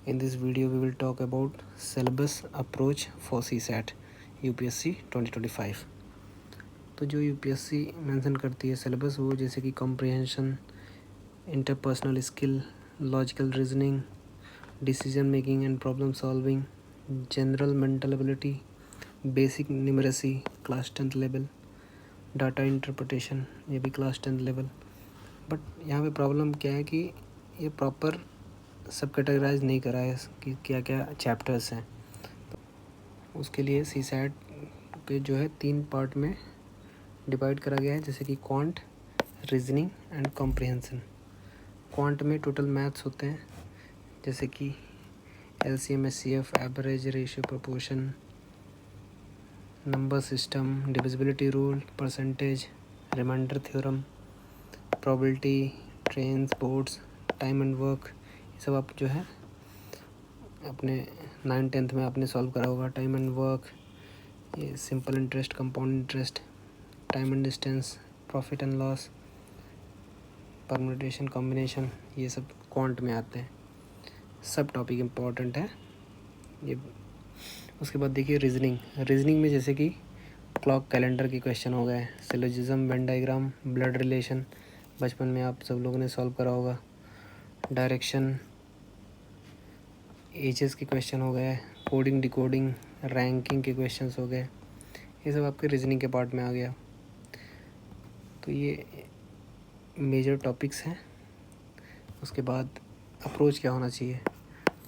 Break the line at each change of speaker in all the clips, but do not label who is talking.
In this video, we will talk about syllabus approach for CSAT UPSC 2025. तो जो UPSC mention करती है syllabus, वो जैसे कि comprehension, interpersonal skill, logical reasoning, decision making and problem solving, general mental ability, basic numeracy class 10th level, data interpretation ये भी class 10th level. But यहाँ पे प्रॉब्लम क्या है कि ये प्रॉपर सब कैटेगराइज नहीं करा है कि क्या क्या चैप्टर्स हैं। तो उसके लिए CSAT के जो है 3 पार्ट में डिवाइड करा गया है, जैसे कि quant, reasoning and comprehension. Quant में टोटल मैथ्स होते हैं, जैसे कि LCM, SCF, average, ratio, proportion, number system, divisibility rule, percentage, remainder theorem, probability, trains, boats, time and work, ये सब आप जो है अपने 9th-10th में आपने सॉल्व करा होगा। टाइम एंड वर्क, ये simple interest, compound interest, time and distance, profit and loss, permutation, combination, ये सब क्वांट में आते हैं। सब टॉपिक इम्पोर्टेंट है ये। उसके बाद देखिए रीजनिंग में जैसे कि क्लॉक कैलेंडर के क्वेश्चन हो गए, syllogism, Venn diagram, blood relation, बचपन में आप सब लोगों ने सॉल्व करा होगा। डायरेक्शन, एजेस के क्वेश्चन हो गए, कोडिंग, डिकोडिंग, रैंकिंग के क्वेश्चंस हो गए, ये सब आपके रीजनिंग के पार्ट में आ गया। तो ये मेजर टॉपिक्स हैं। उसके बाद अप्रोच क्या होना चाहिए,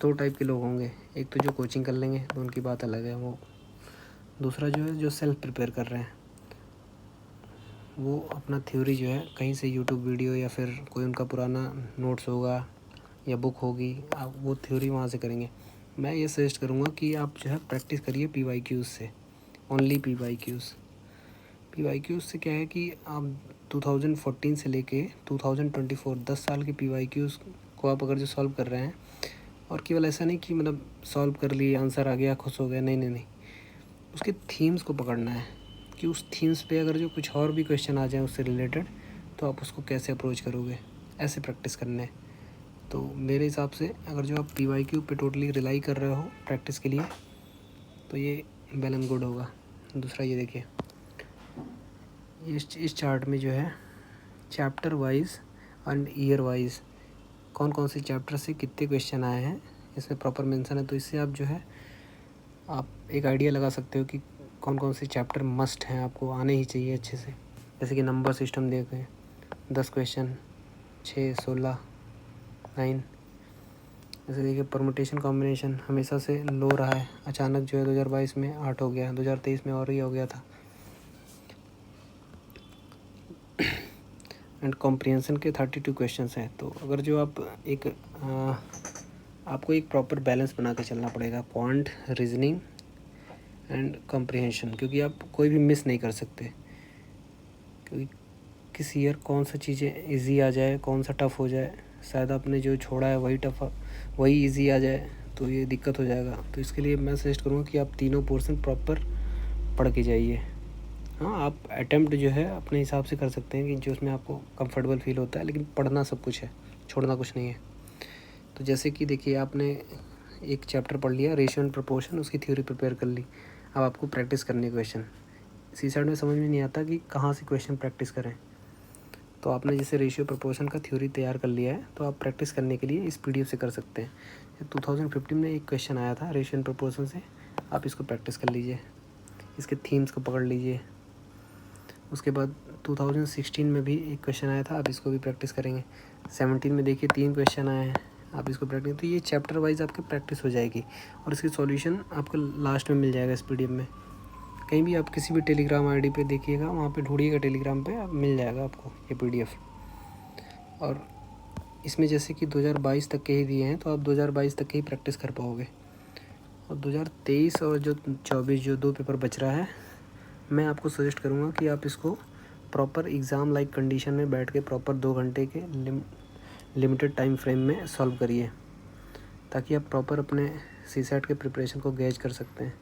2 टाइप के लोग होंगे, एक तो जो कोचिंग कर लेंगे तो उनकी बात अलग है, वो दूसरा जो है जो सेल्फ प्रिपेयर कर रहे हैं, वो अपना थ्योरी जो है कहीं से यूट्यूब वीडियो या फिर कोई उनका पुराना नोट्स होगा या बुक होगी, आप वो थ्योरी वहाँ से करेंगे। मैं ये सजेस्ट करूँगा कि आप जो है प्रैक्टिस करिए PYQs से, ओनली PYQs से क्या है कि आप 2014 से लेके 2024 10 साल के PYQs को आप अगर जो सॉल्व कर रहे हैं, और केवल ऐसा नहीं कि मतलब सॉल्व कर लिए, आंसर आ गया, खुश हो गया, नहीं, उसके थीम्स को पकड़ना है कि उस थीम्स पे अगर जो कुछ और भी क्वेश्चन आ जाए उससे रिलेटेड, तो आप उसको कैसे अप्रोच करोगे, ऐसे प्रैक्टिस करना है। तो मेरे हिसाब से अगर जो आप PYQ पे टोटली रिलाई कर रहे हो प्रैक्टिस के लिए, तो ये वेल एंड गुड होगा। दूसरा ये देखिए, इस चार्ट में जो है chapter wise and year wise कौन कौन से चैप्टर से कितने क्वेश्चन आए हैं, इसमें प्रॉपर मेंशन है। तो इससे आप जो है आप एक आइडिया लगा सकते हो कि कौन कौन से चैप्टर मस्ट हैं, आपको आने ही चाहिए अच्छे से। जैसे कि नंबर सिस्टम देखें, 10 क्वेश्चन, 6, 16, 9। जैसे देखिए परम्यूटेशन कॉम्बिनेशन हमेशा से लो रहा है, अचानक जो है 2022 में 8 हो गया, 2023 में और ही हो गया था। एंड कॉम्प्रिहेंशन के 32 क्वेश्चंस हैं। तो अगर जो आप आपको एक प्रॉपर बैलेंस बना के चलना पड़ेगा, क्वांट, रीजनिंग एंड कॉम्प्रिहेंशन, क्योंकि आप कोई भी मिस नहीं कर सकते, क्योंकि किस ईयर कौन सा चीज़ें इजी आ जाए, कौन सा टफ़ हो जाए, शायद आपने जो छोड़ा है वही टफ़ वही इजी आ जाए, तो ये दिक्कत हो जाएगा। तो इसके लिए मैं सजेस्ट करूँगा कि आप तीनों पोर्शन प्रॉपर पढ़ के जाइए। हाँ, आप अटैम्प्ट जो है अपने हिसाब से कर सकते हैं कि जो उसमें आपको कंफर्टेबल फील होता है, लेकिन पढ़ना सब कुछ है, छोड़ना कुछ नहीं है। तो जैसे कि देखिए आपने एक चैप्टर पढ़ लिया, रेशियो एंड प्रोपोर्शन, उसकी थ्योरी प्रिपेयर कर ली, अब आपको प्रैक्टिस करनी है क्वेश्चन। CSAT में समझ में नहीं आता कि कहाँ से क्वेश्चन प्रैक्टिस करें। तो आपने जैसे रेशियो प्रोपोर्शन का थ्योरी तैयार कर लिया है, तो आप प्रैक्टिस करने के लिए इस PDF से कर सकते हैं। 2015 में एक क्वेश्चन आया था रेशियो एंड प्रोपोर्शन से, आप इसको प्रैक्टिस कर लीजिए, इसके थीम्स को पकड़ लीजिए। उसके बाद 2016 में भी एक क्वेश्चन आया था, आप इसको भी प्रैक्टिस करेंगे। 17 में देखिए 3 क्वेश्चन आए हैं, आप इसको प्रैक्टिस, तो ये चैप्टर वाइज आपकी प्रैक्टिस हो जाएगी, और इसकी सॉल्यूशन आपको लास्ट में मिल जाएगा इस PDF में। कहीं भी आप किसी भी टेलीग्राम ID पे देखिएगा, वहाँ पे ढूंढिएगा टेलीग्राम पे, आप मिल जाएगा आपको ये PDF। और इसमें जैसे कि 2022 तक के ही दिए हैं, तो आप 2022 तक के ही प्रैक्टिस कर पाओगे। और 2023 और जो 24 जो 2 पेपर बच रहा है, मैं आपको सजेस्ट करूँगा कि आप इसको प्रॉपर एग्ज़ाम लाइक कंडीशन में बैठ के प्रॉपर 2 घंटे के लिमिटेड टाइम फ्रेम में सॉल्व करिए, ताकि आप प्रॉपर अपने CSAT के प्रिपरेशन को गेज कर सकते हैं।